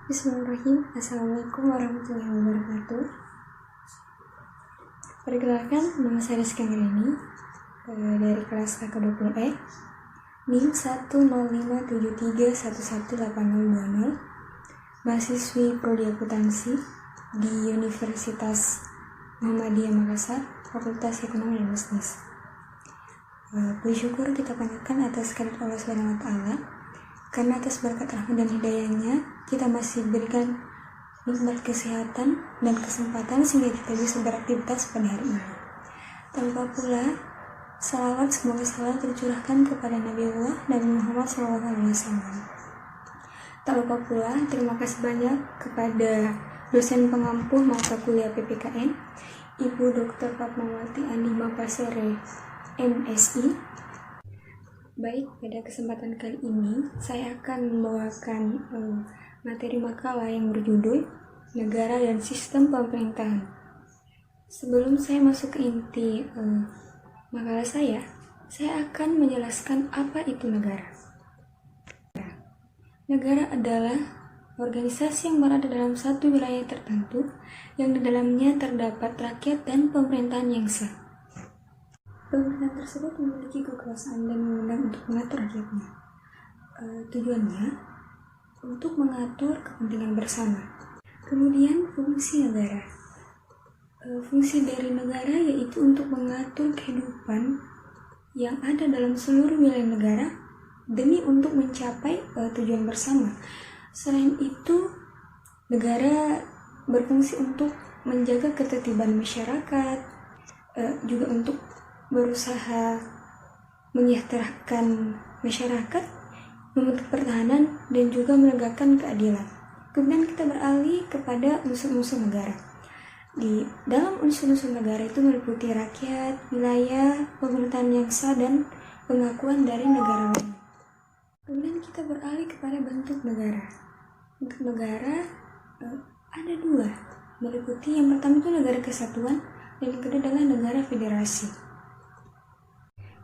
Bismillahirrahmanirrahim. Assalamualaikum warahmatullahi wabarakatuh. Perkenalkan, nama saya Rizky Anggreni dari kelas KK20E NIM 10573118020, mahasiswi Prodi Akuntansi di Universitas Muhammadiyah Makassar, Fakultas Ekonomi dan Bisnis. Puji syukur kita panjatkan atas kehadirat Allah Subhanahu wa Ta'ala, karena atas berkat rahmat dan hidayahnya kita masih diberikan nikmat kesehatan dan kesempatan sehingga kita bisa beraktivitas pada hari ini. Tak lupa pula salawat semoga selalu tercurahkan kepada Nabi Allah Nabi Muhammad SAW. Tak lupa pula terima kasih banyak kepada dosen pengampu mata kuliah PPKN Ibu Dr. Fatmawati Andi Mapasere MSI. Baik, pada kesempatan kali ini saya akan membawakan materi makalah yang berjudul Negara dan Sistem Pemerintahan. Sebelum saya masuk ke inti makalah saya akan menjelaskan apa itu negara. Negara adalah organisasi yang berada dalam satu wilayah tertentu yang di dalamnya terdapat rakyat dan pemerintahan yang sah. Pemerintahan tersebut memiliki kekuasaan dan wewenang untuk mengatur rakyatnya. Tujuannya untuk mengatur kepentingan bersama. Kemudian fungsi negara. Fungsi dari negara yaitu untuk mengatur kehidupan yang ada dalam seluruh wilayah negara demi untuk mencapai tujuan bersama. Selain itu, negara berfungsi untuk menjaga ketertiban masyarakat, juga untuk berusaha menyejahterakan masyarakat, membentuk pertahanan, dan juga menegakkan keadilan. Kemudian kita beralih kepada unsur-unsur negara. Di dalam unsur-unsur negara itu meliputi rakyat, wilayah, pemerintahan yang sah, dan pengakuan dari negara lain. Kemudian kita beralih kepada bentuk negara. Bentuk negara ada dua, meliputi yang pertama itu negara kesatuan, dan yang kedua adalah negara federasi.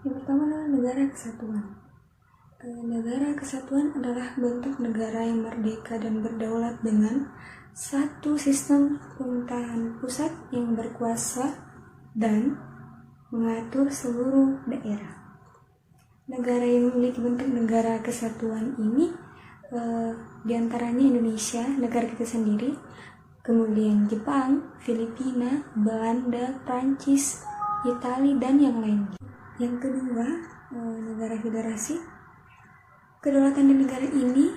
Yang pertama adalah negara kesatuan. Negara kesatuan adalah bentuk negara yang merdeka dan berdaulat dengan satu sistem pemerintahan pusat yang berkuasa dan mengatur seluruh daerah. Negara yang memiliki bentuk negara kesatuan ini diantaranya Indonesia, negara kita sendiri, kemudian Jepang, Filipina, Belanda, Prancis, Italia, dan yang lainnya. Yang kedua, negara federasi. Kedaulatan di negara ini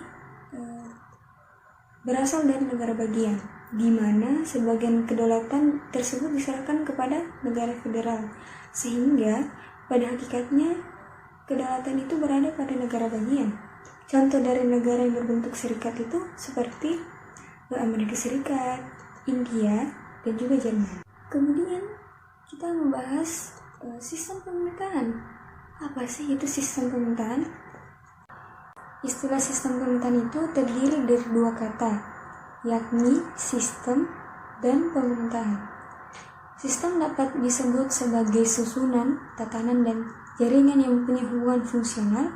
berasal dari negara bagian, di mana sebagian kedaulatan tersebut diserahkan kepada negara federal, sehingga pada hakikatnya kedaulatan itu berada pada negara bagian. Contoh dari negara yang berbentuk serikat itu seperti Amerika Serikat, India, dan juga Jerman. Kemudian kita membahas sistem pemerintahan. Apa sih itu sistem pemerintahan? Istilah sistem pemerintahan itu terdiri dari dua kata, yakni sistem dan pemerintahan. Sistem dapat disebut sebagai susunan, tatanan, dan jaringan yang mempunyai hubungan fungsional,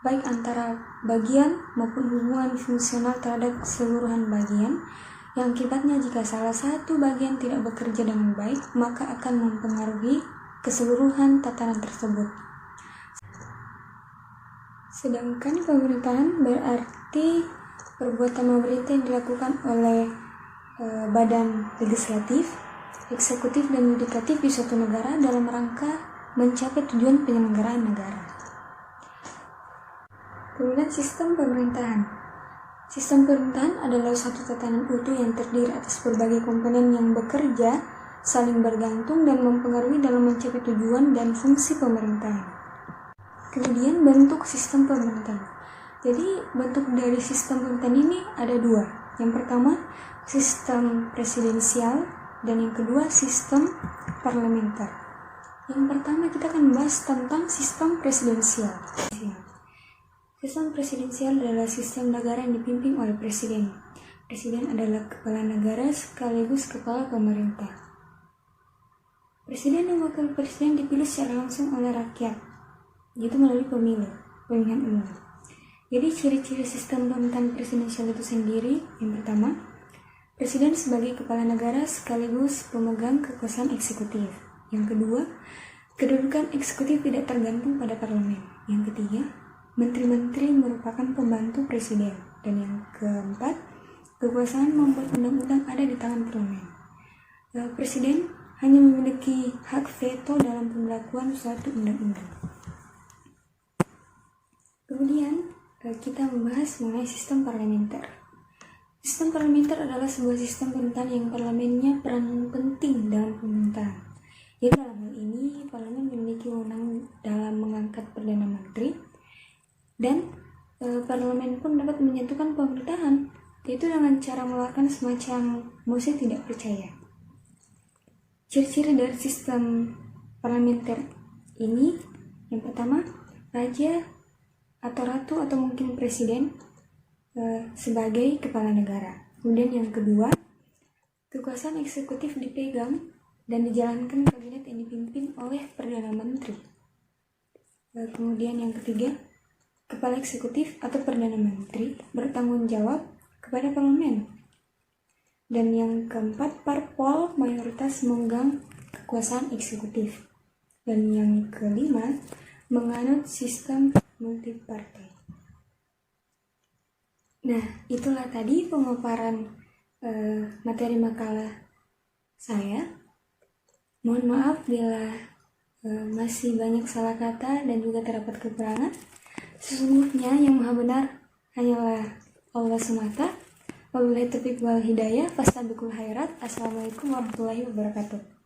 baik antara bagian maupun hubungan fungsional terhadap keseluruhan bagian, yang akibatnya jika salah satu bagian tidak bekerja dengan baik, maka akan mempengaruhi keseluruhan tatanan tersebut. Sedangkan pemerintahan berarti perbuatan pemerintah yang dilakukan oleh badan legislatif, eksekutif, dan yudikatif di suatu negara dalam rangka mencapai tujuan penyelenggaraan negara. Kemudian sistem pemerintahan. Sistem pemerintahan adalah suatu tatanan utuh yang terdiri atas berbagai komponen yang bekerja, saling bergantung, dan mempengaruhi dalam mencapai tujuan dan fungsi pemerintahan. Kemudian bentuk sistem pemerintahan. Jadi bentuk dari sistem pemerintahan ini ada dua. Yang pertama sistem presidensial dan yang kedua sistem parlementer. Yang pertama kita akan membahas tentang sistem presidensial. Sistem presidensial adalah sistem negara yang dipimpin oleh presiden. Presiden adalah kepala negara sekaligus kepala pemerintah. Presiden dan wakil presiden dipilih secara langsung oleh rakyat, yaitu melalui pemilihan umum. Jadi ciri-ciri sistem pemerintahan presidensial itu sendiri, yang pertama, presiden sebagai kepala negara sekaligus pemegang kekuasaan eksekutif. Yang kedua, kedudukan eksekutif tidak tergantung pada parlemen. Yang ketiga, menteri-menteri merupakan pembantu presiden. Dan yang keempat, kekuasaan membuat undang-undang ada di tangan parlemen. Presiden hanya memiliki hak veto dalam pemberlakuan suatu undang-undang. Kemudian kita membahas mengenai sistem parlementer. Sistem parlementer adalah sebuah sistem pemerintahan yang parlemennya peran penting dalam pemerintahan. Jadi dalam hal ini, parlemen memiliki wewenang dalam mengangkat perdana menteri dan parlemen pun dapat menyatukan pemerintahan, yaitu dengan cara mengeluarkan semacam mosi tidak percaya. Ciri-ciri dari sistem parlementer ini, yang pertama, raja atau ratu atau mungkin presiden sebagai kepala negara. Kemudian yang kedua, kekuasaan eksekutif dipegang dan dijalankan kabinet yang dipimpin oleh perdana menteri. Kemudian yang ketiga, kepala eksekutif atau perdana menteri bertanggung jawab kepada parlemen. Dan yang keempat, parpol mayoritas memegang kekuasaan eksekutif. Dan yang kelima, menganut sistem multipartai. Nah, itulah tadi pemaparan materi makalah saya. Mohon maaf bila masih banyak salah kata dan juga terdapat kekurangan. Sesungguhnya yang maha benar hanyalah Allah semata. Wabillahi taufiq wal hidayah. Fastabiqul khairat. Assalamualaikum warahmatullahi wabarakatuh.